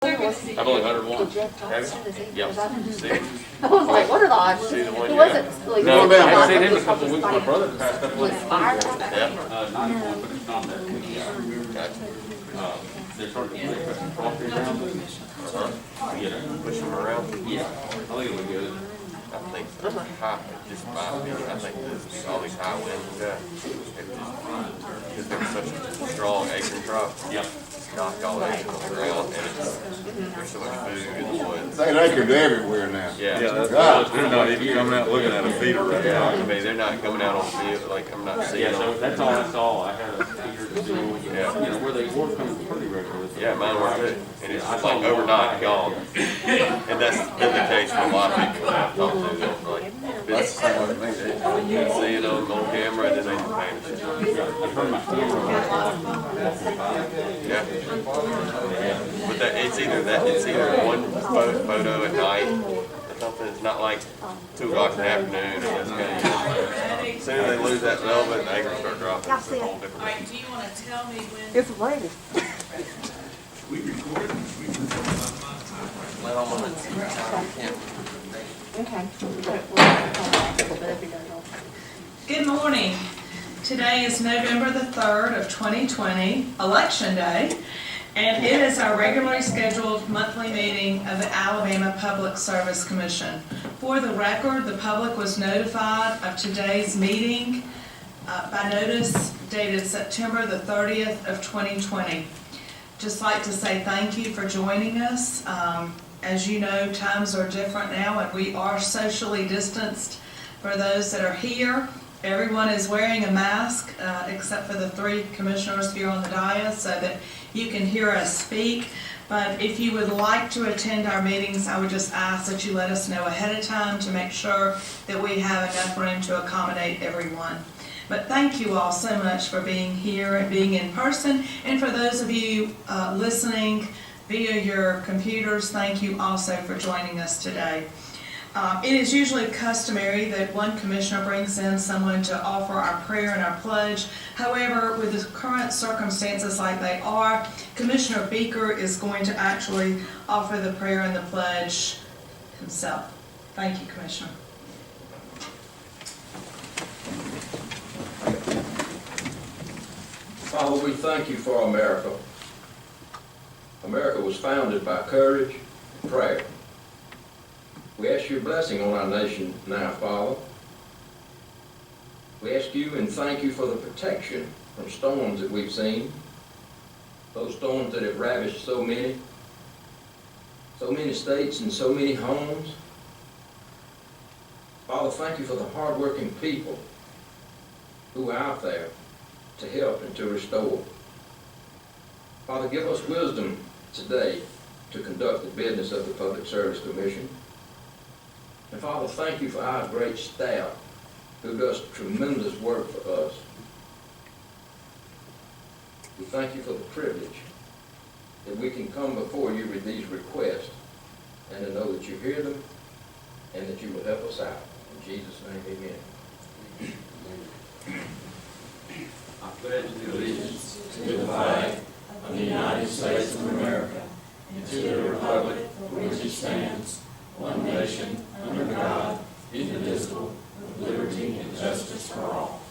I've only hunted one. Have you? Yep. See? I was like, what are the odds? See the one Who you was it? Like, No, was it I not seen him a like couple weeks. My brother passed up was one. fire? Yeah. 91, but it's not that good. Gotcha. They're starting to make some property around it. Yeah. Push them around. Yeah, I think it'll be good. I think so. High, just my opinion, I think this, all these high winds, because they're such a strong acorn crop. Yep. Knock all the acorns on the ground, and it's, there's so much food in the woods. They acorns everywhere now. Yeah. They're not even coming out looking at a feeder right Yeah, now. I mean, they're not coming out on field, like, I'm not seeing Yeah, so them. that's all I saw. I had a feeder to do, you know, where they were coming pretty regularly. Yeah, mine were too, and it's just like overnight gone. And that's been the case for a lot of people that I've talked to, they're like, That's the same way with me. you can see it on camera, and then they just vanish. I turned my camera Yeah. But that, it's either one photo at night or something, it's not like 2 o'clock in the afternoon, and it's gonna, as soon as they lose that velvet, the acres start dropping. It's a whole different. Alright, do you wanna tell me when? It's raining. Okay. Good morning. Today is November the 3rd of 2020, Election Day, and it is our regularly scheduled monthly meeting of the Alabama Public Service Commission. For the record, the public was notified of today's meeting by notice dated September the 30th of 2020. Just like to say thank you for joining us. As you know, times are different now, and we are socially distanced for those that are here. Everyone is wearing a mask, except for the 3 commissioners here on the dais, so that you can hear us speak. But if you would like to attend our meetings, I would just ask that you let us know ahead of time to make sure that we have enough room to accommodate everyone. But thank you all so much for being here and being in person. And for those of you listening via your computers, thank you also for joining us today. It is usually customary that one commissioner brings in someone to offer our prayer and our pledge. However, with the current circumstances like they are, Commissioner Beaker is going to actually offer the prayer and the pledge himself. Thank you, Commissioner. Father, we thank you for America. America was founded by courage and prayer. We ask your blessing on our nation now, Father. We ask you and thank you for the protection from storms that we've seen, those storms that have ravaged so many states and so many homes. Father, thank you for the hardworking people who are out there to help and to restore. Father, give us wisdom today to conduct the business of the Public Service Commission. And Father, thank you for our great staff who does tremendous work for us. We thank you for the privilege that we can come before you with these requests and to know that you hear them and that you will help us out. In Jesus' name, amen. I pledge allegiance to the flag of the United States of America and to the republic for which it stands, one nation, under God, indivisible, with liberty and justice for all.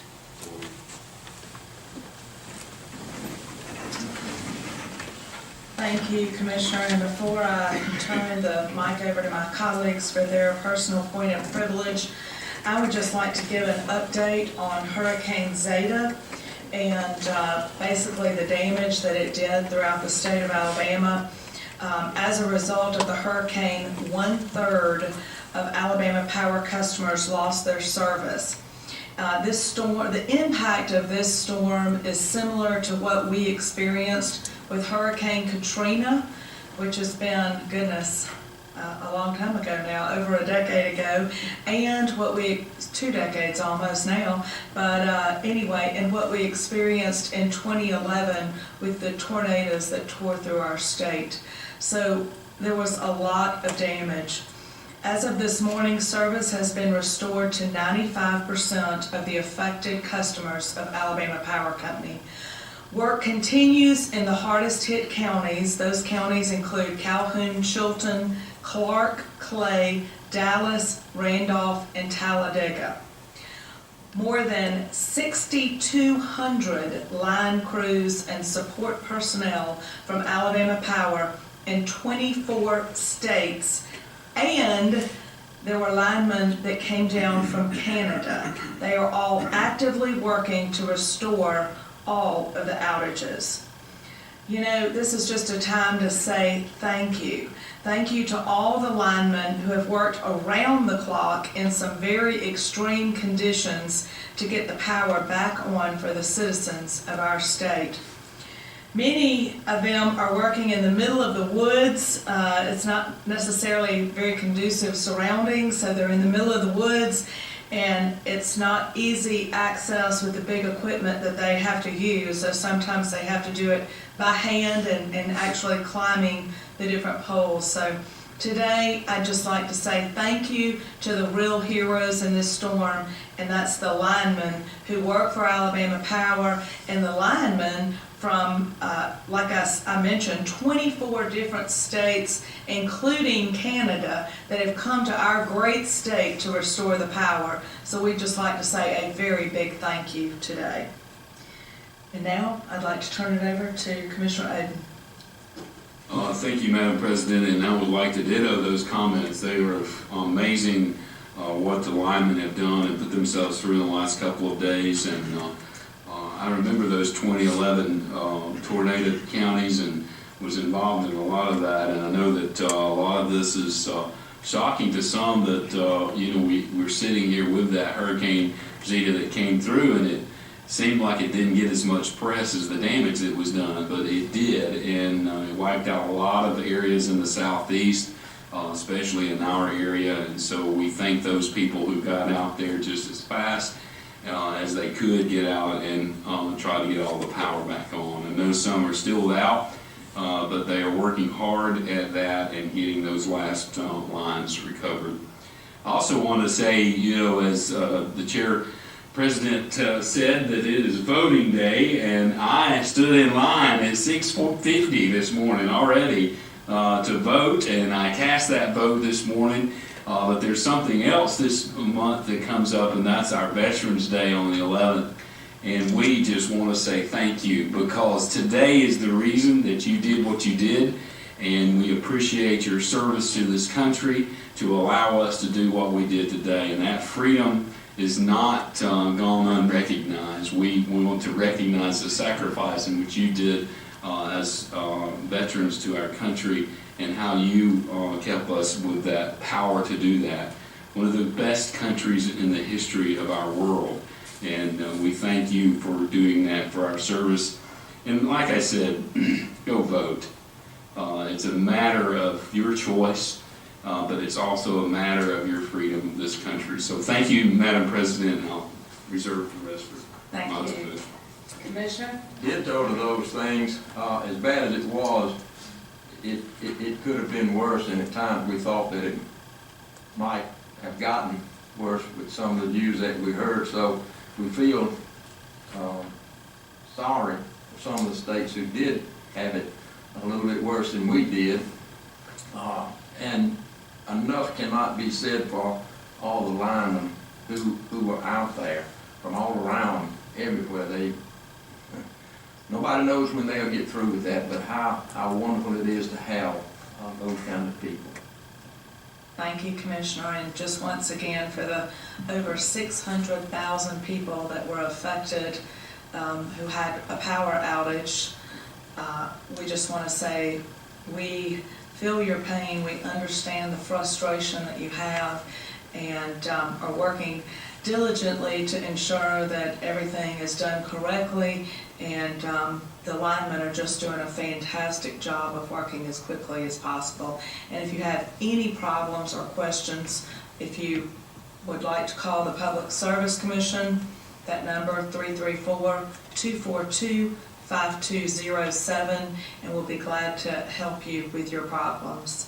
Thank you, Commissioner. And before I turn the mic over to my colleagues for their personal point of privilege, I would just like to give an update on Hurricane Zeta and basically the damage that it did throughout the state of Alabama. As a result of the hurricane, 1/3 of Alabama Power customers lost their service. This storm, the impact of this storm is similar to what we experienced with Hurricane Katrina, which has been, goodness, a long time ago now, over a decade ago, and 2 decades almost now, but anyway, and what we experienced in 2011 with the tornadoes that tore through our state. So there was a lot of damage. As of this morning, service has been restored to 95% of the affected customers of Alabama Power Company. Work continues in the hardest hit counties. Those counties include Calhoun, Chilton, Clark, Clay, Dallas, Randolph, and Talladega. More than 6,200 line crews and support personnel from Alabama Power in 24 states, and there were linemen that came down from Canada. They are all actively working to restore all of the outages. You know, this is just a time to say thank you. Thank you to all the linemen who have worked around the clock in some very extreme conditions to get the power back on for the citizens of our state. Many of them are working in the middle of the woods. It's not necessarily very conducive surroundings, so they're in the middle of the woods, and it's not easy access with the big equipment that they have to use, so sometimes they have to do it by hand and actually climbing the different poles. So today, I'd just like to say thank you to the real heroes in this storm, and that's the linemen who work for Alabama Power and the linemen from, like I mentioned, 24 different states, including Canada, that have come to our great state to restore the power. So we'd just like to say a very big thank you today. And now, I'd like to turn it over to Commissioner Oden. Thank you, Madam President, and I would like to ditto those comments. They were amazing what the linemen have done and put themselves through in the last couple of days. And I remember those 2011 tornado counties and was involved in a lot of that. And I know that a lot of this is shocking to some that, we're sitting here with that Hurricane Zeta that came through, and it seemed like it didn't get as much press as the damage that was done, but it did, and it wiped out a lot of areas in the southeast, especially in our area, and so we thank those people who got out there just as fast as they could get out and try to get all the power back on. I know some are still out, but they are working hard at that and getting those last lines recovered. I also want to say, as the chair President said that it is voting day, and I stood in line at 6:50 this morning already to vote, and I cast that vote this morning. But there's something else this month that comes up, and that's our Veterans Day on the 11th. And we just want to say thank you, because today is the reason that you did what you did, and we appreciate your service to this country to allow us to do what we did today. And that freedom is not gone unrecognized. We want to recognize the sacrifice in which you did as veterans to our country, and how you kept us with that power to do that. One of the best countries in the history of our world, and we thank you for doing that for our service. And like I said, go vote. It's a matter of your choice. But it's also a matter of your freedom of this country. So thank you, Madam President, and I'll reserve the rest for Thank my you. discussion. Commissioner? Ditto to those things. As bad as it was, it could have been worse, and at times we thought that it might have gotten worse with some of the news that we heard. So we feel sorry for some of the states who did have it a little bit worse than we did. And enough cannot be said for all the linemen who were out there from all around, everywhere. Nobody knows when they'll get through with that, but how wonderful it is to have those kind of people. Thank you, Commissioner, and just once again for the over 600,000 people that were affected who had a power outage. We just want to say we feel your pain, we understand the frustration that you have, and are working diligently to ensure that everything is done correctly, and the linemen are just doing a fantastic job of working as quickly as possible. And if you have any problems or questions, if you would like to call the Public Service Commission, that number 334-242-5207, and we'll be glad to help you with your problems.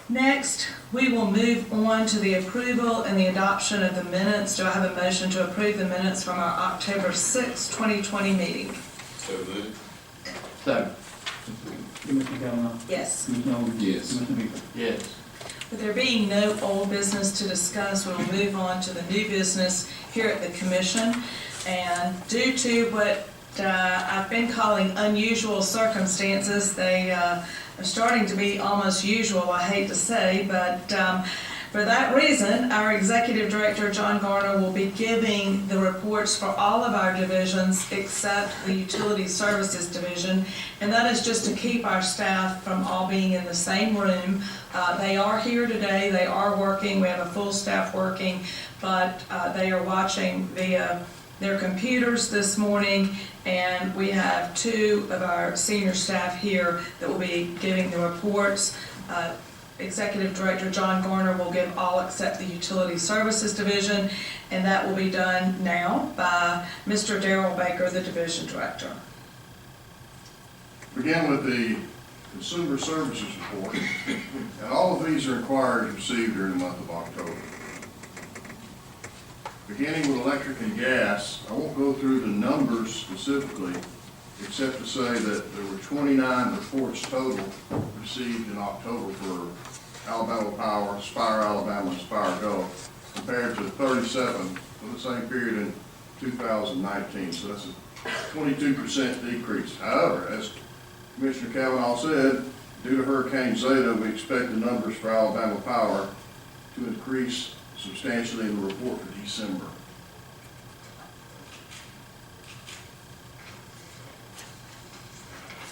Next, we will move on to the approval and the adoption of the minutes. Do I have a motion to approve the minutes from our October 6, 2020 meeting? So moved. Second. Commissioner Cavanaugh. Yes. Commissioner Owens. Yes. Commissioner Bieber. Yes. With there being no old business to discuss, we'll move on to the new business here at the commission. And due to what I've been calling unusual circumstances, they are starting to be almost usual, I hate to say, but for that reason, our Executive Director, John Garner, will be giving the reports for all of our divisions except the Utility Services Division, and that is just to keep our staff from all being in the same room. They are here today, they are working, we have a full staff working, but they are watching via their computers this morning, and we have two of our senior staff here that will be giving the reports. Executive Director John Garner will give all except the Utility Services Division, and that will be done now by Mr. Darrell Baker, the Division Director. Begin with the Consumer Services Report, and all of these are inquiries received during the month of October. Beginning with electric and gas, I won't go through the numbers specifically, except to say that there were 29 reports total received in October for Alabama Power, Spire Alabama, and Spire Gulf, compared to 37 for the same period in 2019. So that's a 22% decrease. However, as Commissioner Cavanaugh said, due to Hurricane Zeta, we expect the numbers for Alabama Power to increase substantially in the report for December.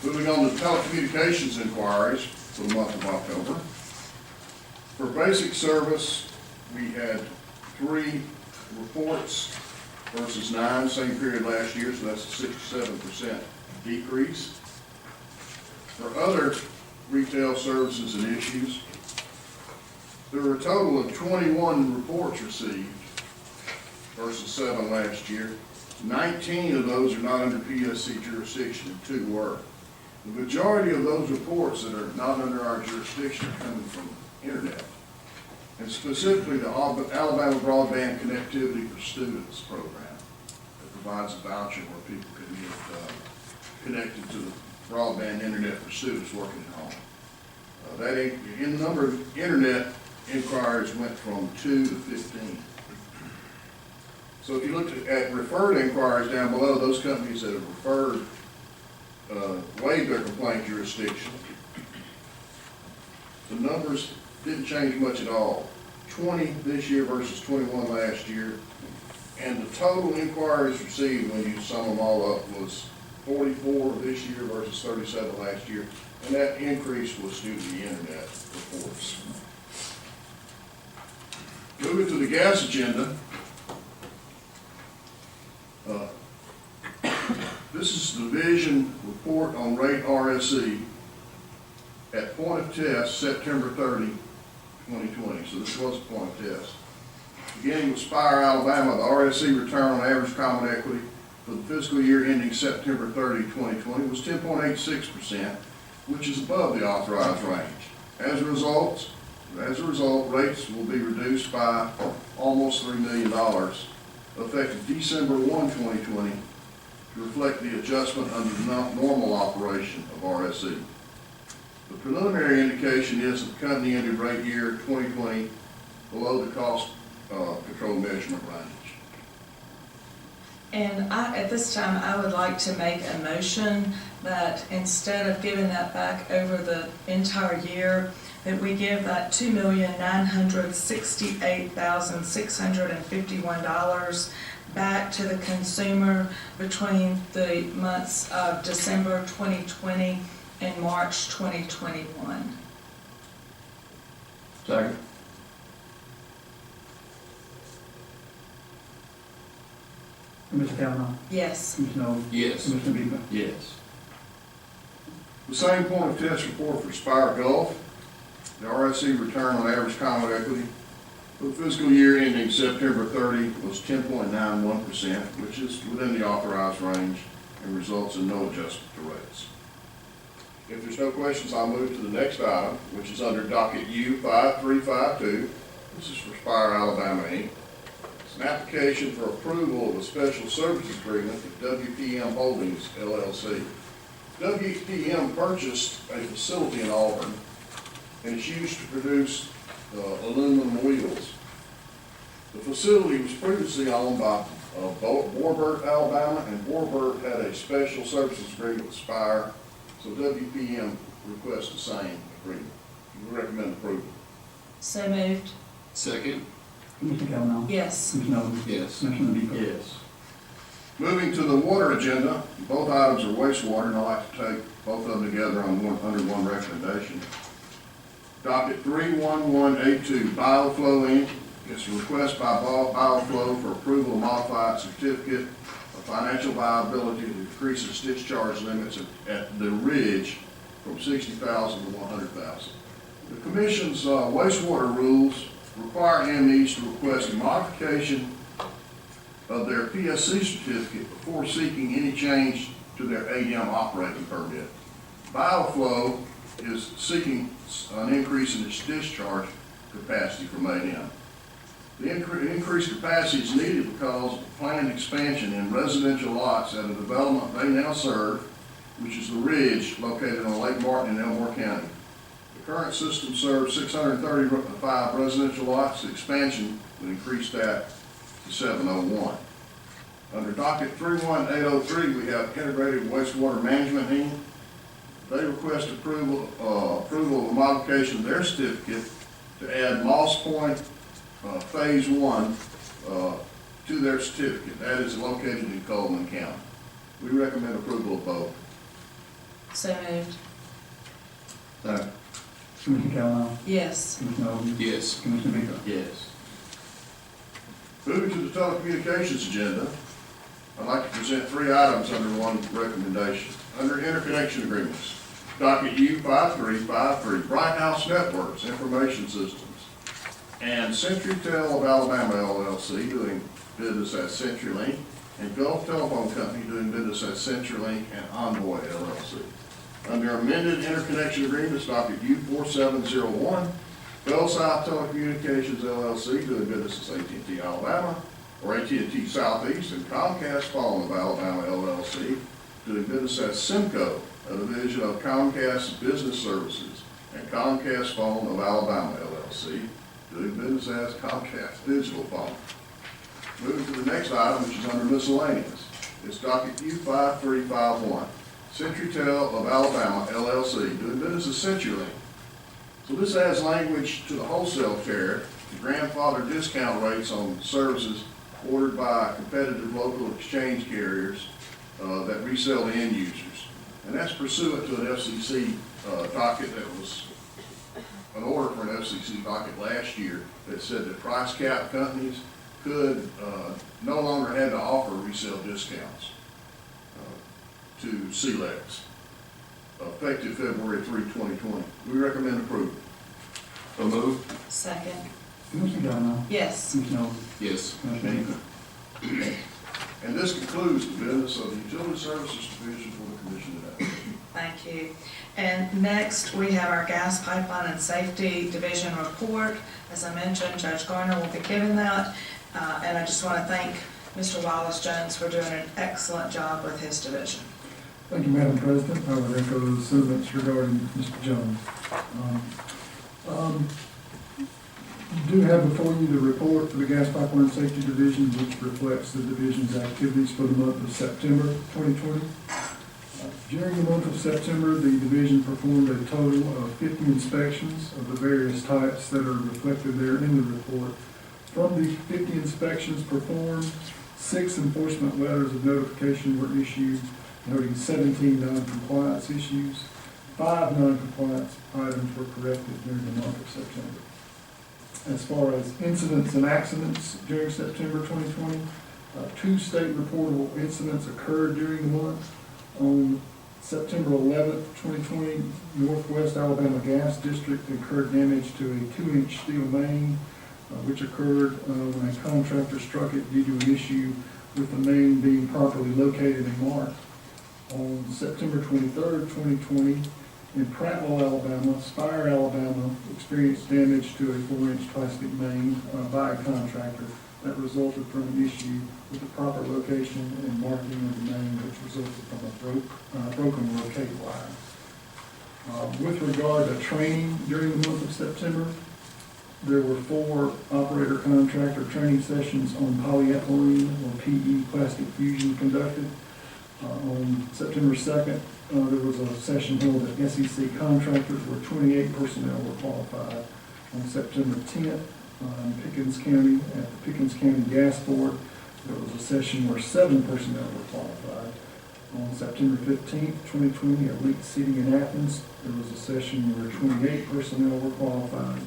Moving on to telecommunications inquiries for the month of October. For basic service, we had 3 reports versus 9 same period last year, so that's a 67% decrease. For other retail services and issues, there were a total of 21 reports received versus 7 last year. 19 of those are not under PSC jurisdiction and 2 were. The majority of those reports that are not under our jurisdiction are coming from internet, and specifically the Alabama Broadband Connectivity for Students program that provides a voucher where people can get connected to the broadband internet for students working at home. In the number of internet inquiries went from 2 to 15. So if you look at referred inquiries down below, those companies that have referred waived their complaint jurisdiction. The numbers didn't change much at all. 20 this year versus 21 last year. And the total inquiries received, when you sum them all up, was 44 this year versus 37 last year. And that increase was due to the internet reports. Moving to the gas agenda. This is the division report on rate RSE at point of test September 30, 2020. So this was a point of test. Beginning with Spire, Alabama, the RSE return on average common equity for the fiscal year ending September 30, 2020 was 10.86%, which is above the authorized range. As a result, rates will be reduced by almost $3 million effective December 1, 2020 to reflect the adjustment under the normal operation of RSE. The preliminary indication is that the company ended rate year 2020 below the cost control measurement range. And at this time, I would like to make a motion that instead of giving that back over the entire year, that we give that $2,968,651 back to the consumer between the months of December 2020 and March 2021. Second. Commissioner Cavanaugh. Yes. Commissioner Owens. Yes. Commissioner Bieber. Yes. The same point of test report for Spire Gulf. The RSE return on average common equity for the fiscal year ending September 30 was 10.91%, which is within the authorized range and results in no adjustment to rates. If there's no questions, I'll move to the next item, which is under docket U 5352. This is for Spire Alabama Inc. It's an application for approval of a special services agreement with WPM Holdings LLC. WPM purchased a facility in Auburn, and it's used to produce aluminum wheels. The facility was previously owned by Warburg, Alabama, and Warburg had a special services agreement with Spire, so WPM requests the same agreement. We recommend approval. So moved. Second. Commissioner Cavanaugh. Yes. Commissioner Elder. Yes. Commissioner Depot. Yes. Moving to the water agenda, both items are wastewater, and I'd like to take both of them together under one recommendation. Docket 31182, Bioflow Inc. It's a request by Bioflow for approval of modified certificate of financial viability to decrease its discharge limits at the Ridge from 60,000 to 100,000. The Commission's wastewater rules require MEs to request a modification of their PSC certificate before seeking any change to their AM operating permit. Bioflow is seeking an increase in its discharge capacity from AM. The increased capacity is needed because of planned expansion in residential lots at a development they now serve, which is the Ridge located on Lake Martin in Elmore County. The current system serves 635 residential lots. The expansion would increase that to 701. Under docket 31803, we have Integrated Wastewater Management Inc. They request approval of a modification of their certificate to add Moss Point Phase 1 to their certificate. That is located in Coleman County. We recommend approval of both. So moved. Commissioner Cavanaugh. Yes. Commissioner Elder. Yes. Commissioner Depot. Yes. Moving to the telecommunications agenda, I'd like to present three items under one recommendation. Under interconnection agreements, docket U5353, Bright House Networks Information Systems, and CenturyTel of Alabama LLC doing business as CenturyLink, and Gulf Telephone Company doing business as CenturyLink and Envoy LLC. Under amended interconnection agreements, docket U4701, Bell South Telecommunications LLC doing business as AT&T Alabama, or AT&T Southeast, and Comcast Phone of Alabama LLC doing business as Simco, a division of Comcast Business Services, and Comcast Phone of Alabama LLC doing business as Comcast Digital Phone. Moving to the next item, which is under miscellaneous. It's docket U5351, CenturyTel of Alabama LLC doing business as CenturyLink. So this adds language to the wholesale tariff to grandfather discount rates on services ordered by competitive local exchange carriers that resell to end users. And that's pursuant to an FCC docket that was an order for an FCC docket last year that said that price cap companies could no longer had to offer resale discounts to CLECs, effective February 3, 2020. We recommend approval. So moved. Second. Commissioner Cavanaugh. Yes. Commissioner Elder. Yes. Commissioner Depot. And this concludes the business of the Utility Services Division for the Commission today. Thank you. And next, we have our Gas Pipeline and Safety Division report. As I mentioned, Judge Garner will be giving that. And I just want to thank Mr. Wallace Jones for doing an excellent job with his division. Thank you, Madam President. I would echo the sentiments regarding Mr. Jones. You do have before you the report for the Gas Pipeline Safety Division, which reflects the division's activities for the month of September 2020. During the month of September, the division performed a total of 50 inspections of the various types that are reflected there in the report. From the 50 inspections performed, 6 enforcement letters of notification were issued, noting 17 non-compliance issues. 5 non-compliance items were corrected during the month of September. As far as incidents and accidents during September 2020, 2 state reportable incidents occurred during the month. On September 11th, 2020, Northwest Alabama Gas District incurred damage to a 2-inch steel main, which occurred when a contractor struck it due to an issue with the main being properly located and marked. On September 23rd, 2020, In Prattville, Alabama, Spire, Alabama experienced damage to a 4-inch plastic main by a contractor that resulted from an issue with the proper location and marking of the main, which resulted from a broken locate wire. With regard to training during the month of September, there were 4 operator contractor training sessions on polyethylene or PE plastic fusion conducted. On September 2nd, there was a session held at SEC Contractors where 28 personnel were qualified. On September 10th, in Pickens County, at the Pickens County Gas Board, there was a session where 7 personnel were qualified. On September 15th, 2020, at Lake City in Athens, there was a session where 28 personnel were qualified.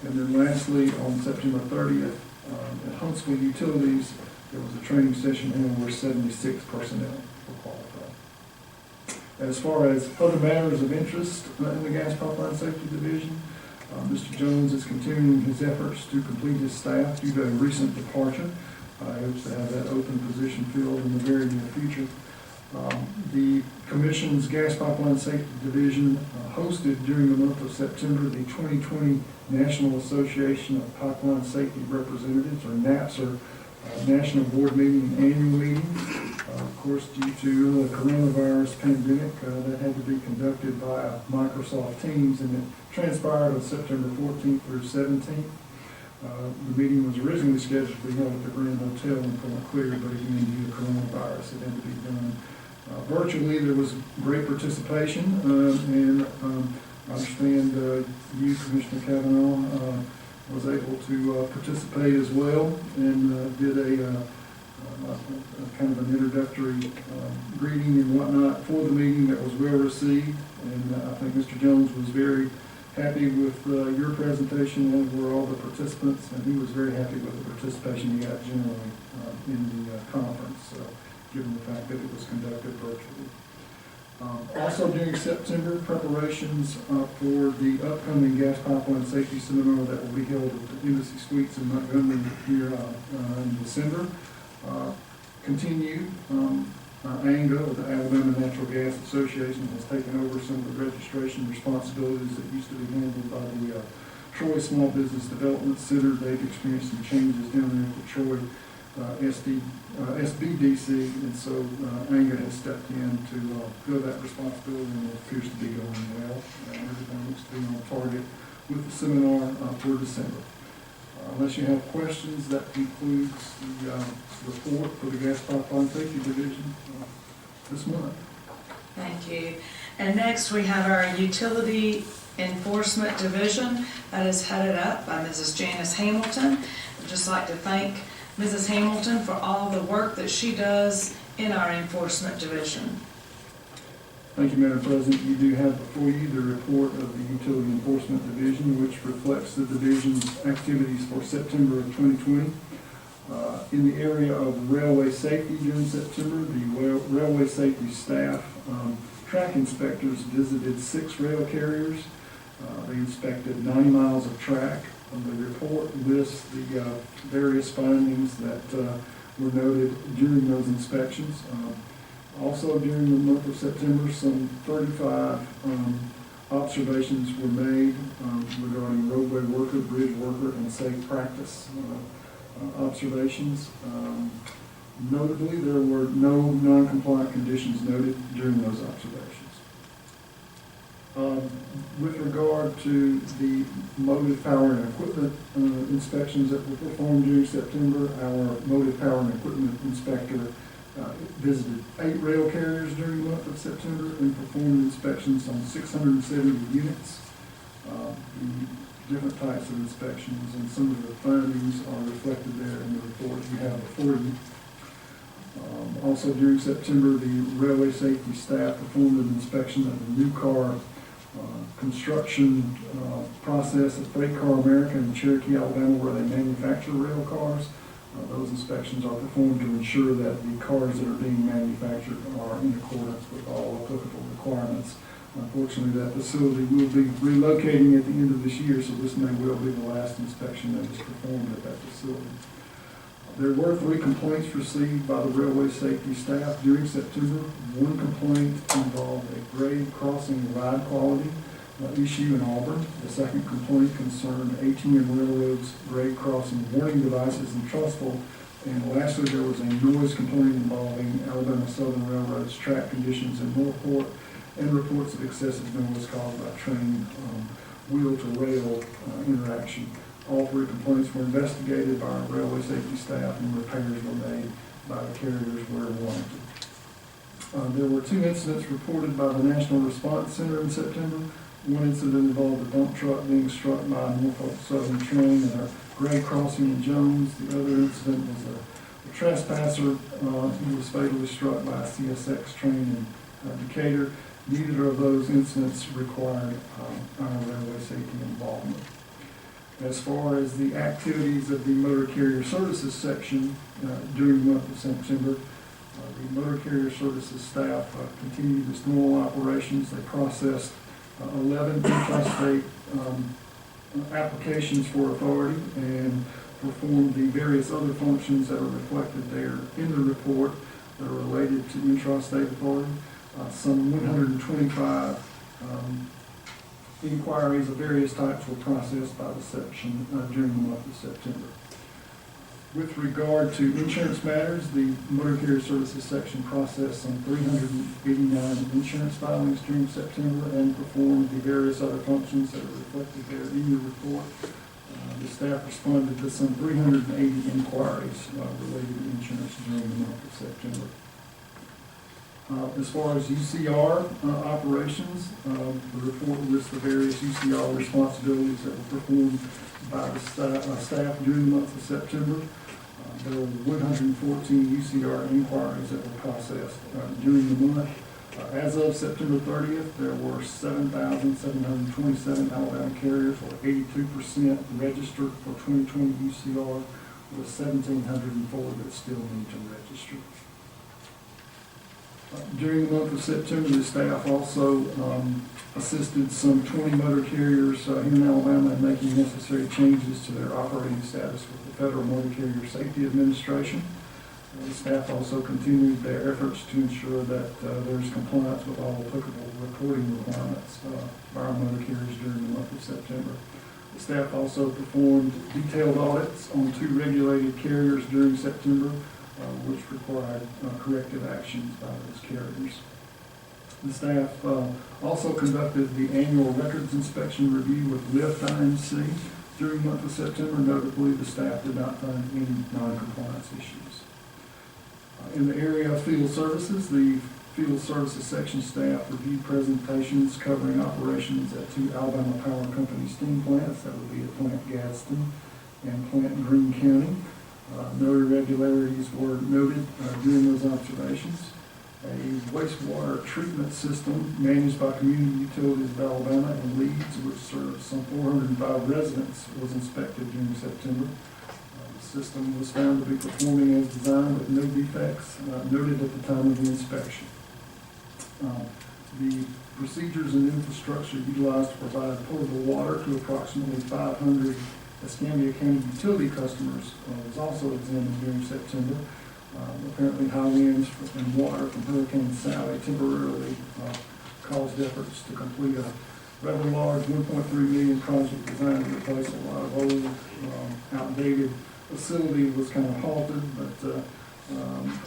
And then lastly, on September 30th, at Huntsville Utilities, there was a training session held where 76 personnel were qualified. As far as other matters of interest in the Gas Pipeline Safety Division, Mr. Jones is continuing his efforts to complete his staff due to a recent departure. He hopes to have that open position filled in the very near future. The Commission's Gas Pipeline Safety Division hosted during the month of September the 2020 National Association of Pipeline Safety Representatives, or NAPSR, National Board Meeting and Annual Meeting. Of course, due to the coronavirus pandemic, that had to be conducted via Microsoft Teams, and it transpired on September 14th through 17th. The meeting was originally scheduled to be held at the Grand Hotel in Fort Clear, but again, due to coronavirus, it had to be done virtually. There was great participation, and I understand you, Commissioner Kavanaugh, was able to participate as well, and did a kind of an introductory greeting and whatnot for the meeting that was well received. And I think Mr. Jones was very happy with your presentation, as were all the participants, and he was very happy with the participation he got generally in the conference, given the fact that it was conducted virtually. Also during September, preparations for the upcoming Gas Pipeline Safety Seminar that will be held at the Embassy Suites in Montgomery here in December continue. ANGA, the Alabama Natural Gas Association, has taken over some of the registration responsibilities that used to be handled by the Troy Small Business Development Center. They've experienced some changes down there at the Troy SBDC, and so ANGA has stepped in to fill that responsibility, and it appears to be going well. Everything looks to be on target with the seminar for December. Unless you have questions, that concludes the report for the Gas Pipeline Safety Division this month. Thank you. And next we have our Utility Enforcement Division that is headed up by Mrs. Janice Hamilton. I'd just like to thank Mrs. Hamilton for all the work that she does in our Enforcement Division. Thank you, Madam President. You do have before you the report of the Utility Enforcement Division, which reflects the division's activities for September of 2020. In the area of railway safety during September, the railway safety staff track inspectors visited 6 rail carriers. They inspected 90 miles of track. The report lists the various findings that were noted during those inspections. Also during the month of September, some 35 observations were made regarding roadway worker, bridge worker, and safe practice observations. Notably, there were no non-compliant conditions noted during those observations. With regard to the motive power and equipment inspections that were performed during September, our motive power and equipment inspector visited 8 rail carriers during the month of September and performed inspections on 670 units. The different types of inspections and some of the findings are reflected there in the report you have before you. Also during September, the railway safety staff performed an inspection of the new car construction process at Freight Car America in Cherokee, Alabama, where they manufacture rail cars. Those inspections are performed to ensure that the cars that are being manufactured are in accordance with all applicable requirements. Unfortunately, that facility will be relocating at the end of this year, so this may well be the last inspection that is performed at that facility. There were 3 complaints received by the railway safety staff during September. One complaint involved a grade crossing ride quality issue in Auburn. The second complaint concerned ATM Railroad's grade crossing warning devices in Trussville. And lastly, there was a noise complaint involving Alabama Southern Railroad's track conditions in Northport and reports of excessive noise caused by train wheel-to-rail interaction. All 3 complaints were investigated by our railway safety staff and repairs were made by the carriers where warranted. There were 2 incidents reported by the National Response Center in September. One incident involved a dump truck being struck by a Norfolk Southern train at a grade crossing in Jones. The other incident was a trespasser who was fatally struck by a CSX train in Decatur. Neither of those incidents required our railway safety involvement. As far as the activities of the Motor Carrier Services section during the month of September, the Motor Carrier Services staff continued its normal operations. They processed 11 intrastate applications for authority and performed the various other functions that are reflected there in the report that are related to intrastate authority. Some 125 inquiries of various types were processed by the section during the month of September. With regard to insurance matters, the Motor Carrier Services section processed some 389 insurance filings during September and performed the various other functions that are reflected there in your report. The staff responded to some 380 inquiries related to insurance during the month of September. As far as UCR operations, the report lists the various UCR responsibilities that were performed by the staff during the month of September. There were 114 UCR inquiries that were processed during the month. As of September 30th, there were 7,727 Alabama carriers, or 82% registered for 2020 UCR, with 1,704 that still need to register. During the month of September, the staff also assisted some 20 motor carriers here in Alabama in making necessary changes to their operating status with the Federal Motor Carrier Safety Administration. The staff also continued their efforts to ensure that there's compliance with all applicable reporting requirements by our motor carriers during the month of September. The staff also performed detailed audits on 2 regulated carriers during September, which required corrective actions by those carriers. The staff also conducted the annual records inspection review with Lyft IMC during the month of September. Notably, the staff did not find any non-compliance issues. In the area of field services, the field services section staff reviewed presentations covering operations at 2 Alabama Power Company steam plants. That would be at Plant Gadsden and Plant Greene County. No irregularities were noted during those observations. A wastewater treatment system managed by Community Utilities of Alabama in Leeds, which serves some 405 residents, was inspected during September. The system was found to be performing as designed with no defects noted at the time of the inspection. The procedures and infrastructure utilized to provide potable water to approximately 500 Escambia County utility customers was also examined during September. Apparently high winds and water from Hurricane Sally temporarily caused efforts to complete a rather large $1.3 million project designed to replace a lot of old, outdated facility. Was kind of halted, but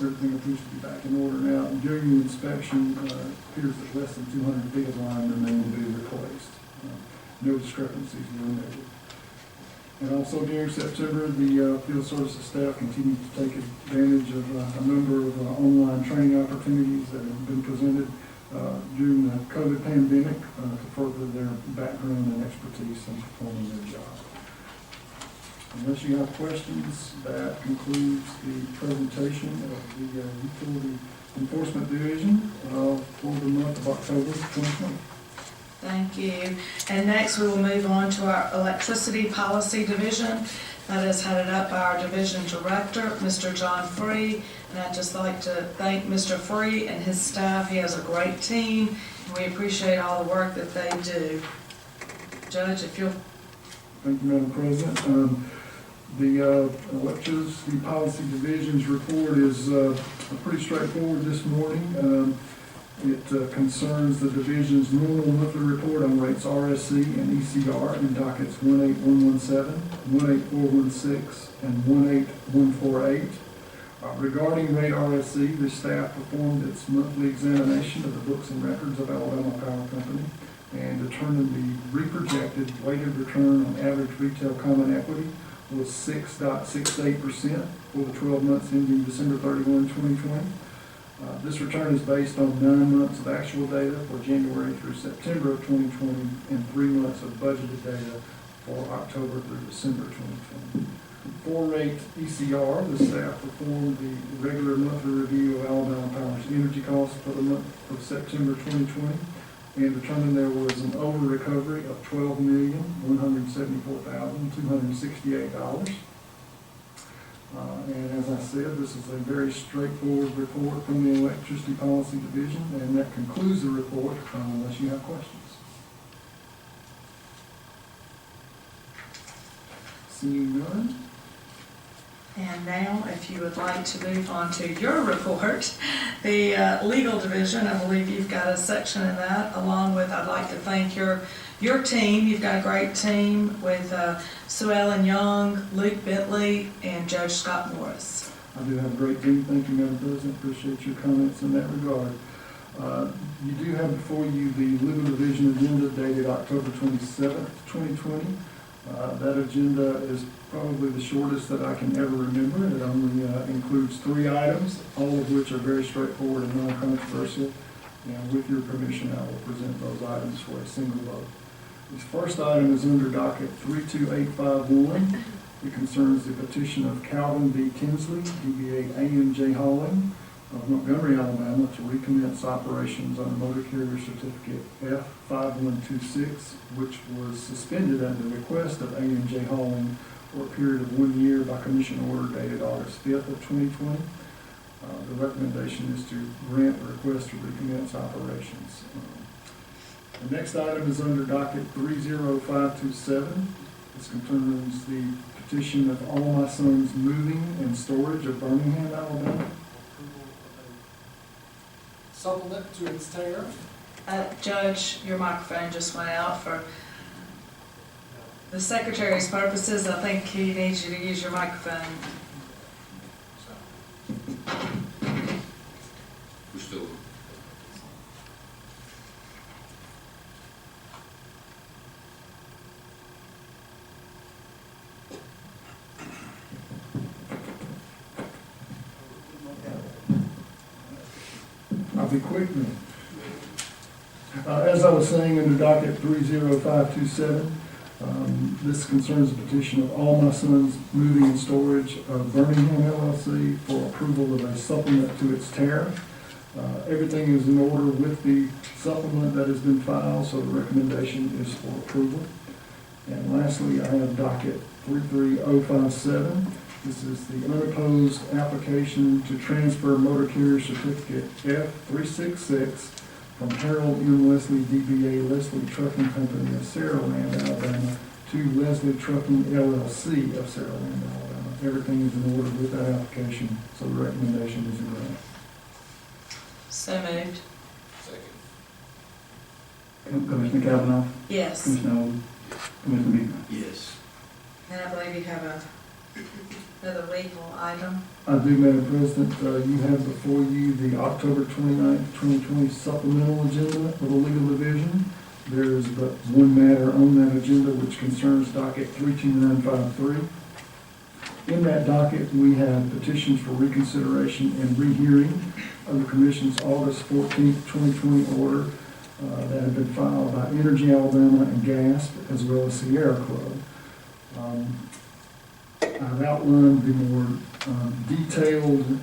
everything appears to be back in order now. And during the inspection, it appears that less than 200 feet of line remain to be replaced. No discrepancies were noted. And also during September, the field services staff continued to take advantage of a number of online training opportunities that have been presented during the COVID pandemic to further their background and expertise in performing their job. Unless you have questions, that concludes the presentation of the Utility Enforcement Division for the month of October 2020. Thank you. And next, we will move on to our Electricity Policy Division. That is headed up by our Division Director, Mr. John Free. And I'd just like to thank Mr. Free and his staff. He has a great team, and we appreciate all the work that they do. Judge, if you'll... Thank you, Madam President. The Electricity Policy Division's report is pretty straightforward this morning. It concerns the division's normal monthly report on rates RSC and ECR in dockets 18117, 18416, and 18148. Regarding rate RSC, the staff performed its monthly examination of the books and records of Alabama Power Company and determined the reprojected weighted return on average retail common equity was 6.68% for the 12 months ending December 31, 2020. This return is based on 9 months of actual data for January through September of 2020 and 3 months of budgeted data for October through December 2020. For rate ECR, the staff performed the regular monthly review of Alabama Power's energy costs for the month of September 2020 and determined there was an over-recovery of $12,174,268. And as I said, this is a very straightforward report from the Electricity Policy Division, and that concludes the report, unless you have questions. Seeing none? And now, if you would like to move on to your report, the legal division, I believe you've got a section in that, along with, I'd like to thank your team. You've got a great team with Sue Ellen Young, Luke Bentley, and Judge Scott Morris. I do have a great team. Thank you, Madam President. Appreciate your comments in that regard. You do have before you the legal division agenda dated October 27th, 2020. That agenda is probably the shortest that I can ever remember. It only includes 3 items, all of which are very straightforward and non-controversial. And with your permission, I will present those items for a single vote. This first item is under docket 32851. It concerns the petition of Calvin B. Tinsley, DBA AMJ Hauling of Montgomery, Alabama, to recommence operations on Motor Carrier Certificate F5126, which was suspended at the request of AMJ Hauling for a period of 1 year by commission order dated August 5th of 2020. The recommendation is to grant the request to recommence operations. The next item is under docket 30527. This concerns the petition of All My Sons Moving and Storage of Birmingham, Alabama. Supplement to its tariff. Judge, your microphone just went out for the secretary's purposes. I think he needs you to use your microphone. Who's still? I'll be quick then. As I was saying, under docket 30527, this concerns the petition of All My Sons Moving and Storage of Birmingham LLC for approval of a supplement to its tariff. Everything is in order with the supplement that has been filed, so the recommendation is for approval. And lastly, I have docket 33057. This is the unopposed application to transfer motor carrier certificate F366 from Harold M. Leslie, DBA Leslie Trucking Company of Saraland, Alabama, to Leslie Trucking LLC of Saraland, Alabama. Everything is in order with that application, so the recommendation is a grant. So moved. Second. Commissioner Kavanaugh, Yes. Commissioner Oden, Commissioner Meeks. Yes. And I believe you have another legal item. I do, Madam President. You have before you the October 29th, 2020 supplemental agenda for the legal division. There is but one matter on that agenda which concerns docket 32953. In that docket, we have petitions for reconsideration and rehearing of the Commission's August 14th, 2020 order that have been filed by Energy Alabama and GASP, as well as Sierra Club. I've outlined the more detailed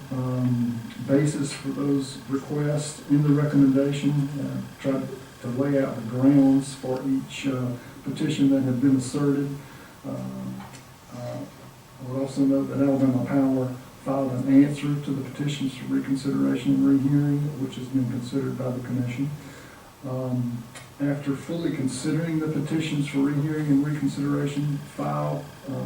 basis for those requests in the recommendation, tried to lay out the grounds for each petition that have been asserted. I would also note that Alabama Power filed an answer to the petitions for reconsideration and rehearing, which has been considered by the Commission. After fully considering the petitions for rehearing and reconsideration filed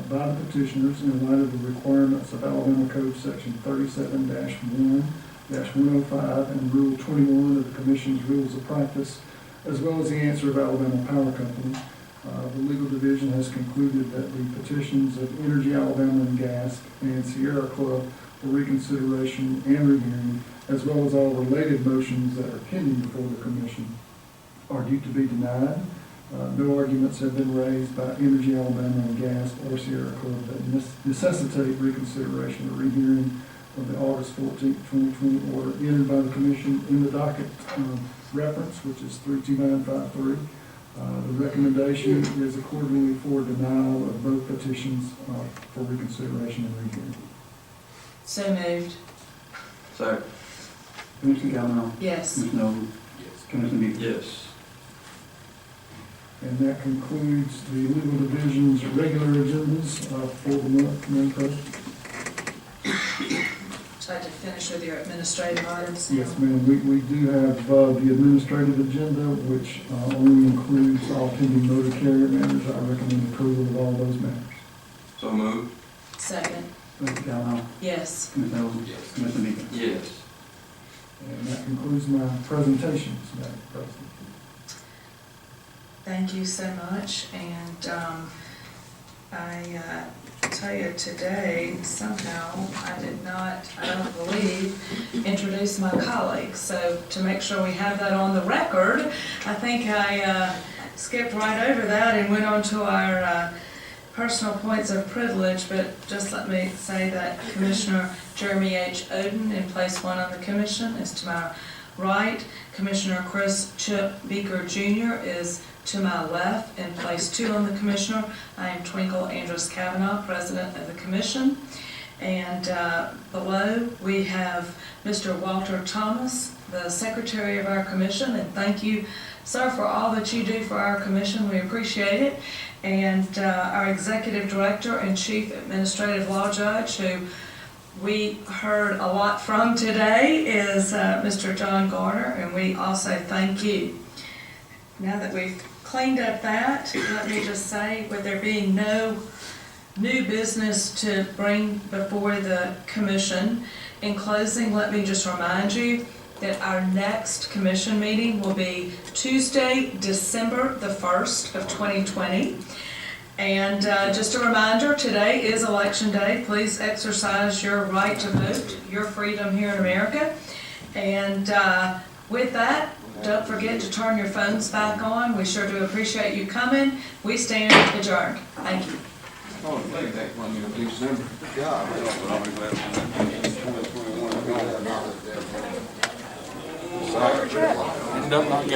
by the petitioners in light of the requirements of Alabama Code Section 37-1-105 and Rule 21 of the Commission's Rules of Practice, as well as the answer of Alabama Power Company, the legal division has concluded that the petitions of Energy Alabama and Gas and Sierra Club for reconsideration and rehearing, as well as all related motions that are pending before the Commission, are due to be denied. No arguments have been raised by Energy Alabama and Gas or Sierra Club that necessitate reconsideration or rehearing of the August 14, 2020 order entered by the Commission in the docket reference, which is 32953. The recommendation is accordingly for denial of both petitions for reconsideration and rehearing. So moved. Second. Commissioner Kavanaugh? Yes. Commissioner Evans? Commissioner Meeks? Yes. And that concludes the legal division's regular agendas for the month, Madam President. So I had to finish with your administrative items. Yes, ma'am. We do have the administrative agenda, which only includes all pending motor carrier matters. I recommend approval of all those matters. So moved. Second. Commissioner Kavanaugh? Yes. Commissioner Evans? Yes. Commissioner Meeks? Yes. And that concludes my presentations, Madam President. Thank you so much, and I tell you, today, somehow, I did not, I don't believe, introduce my colleagues. So to make sure we have that on the record, I think I skipped right over that and went on to our personal points of privilege, but just let me say that Commissioner Jeremy H. Oden in place 1 on the commission is to my right. Commissioner Chris Chip Beaker Jr. is to my left in place 2 on the commissioner. I am Twinkle Andrus Kavanaugh, president of the commission. And below we have Mr. Walter Thomas, the secretary of our commission, and thank you, sir, for all that you do for our commission. We appreciate it. And our executive director and chief administrative law judge, who we heard a lot from today, is Mr. John Garner, and we also thank you. Now that we've cleaned up that, let me just say, with there being no new business to bring before the commission, in closing, let me just remind you that our next commission meeting will be Tuesday, December the 1st of 2020. And just a reminder, today is Election Day. Please exercise your right to vote, your freedom here in America. And with that, don't forget to turn your phones back on. We sure do appreciate you coming. We stand adjourned. Thank you. Oh, thank you. December. God, I'm glad 2021 is gone. Sorry. Don't knock out.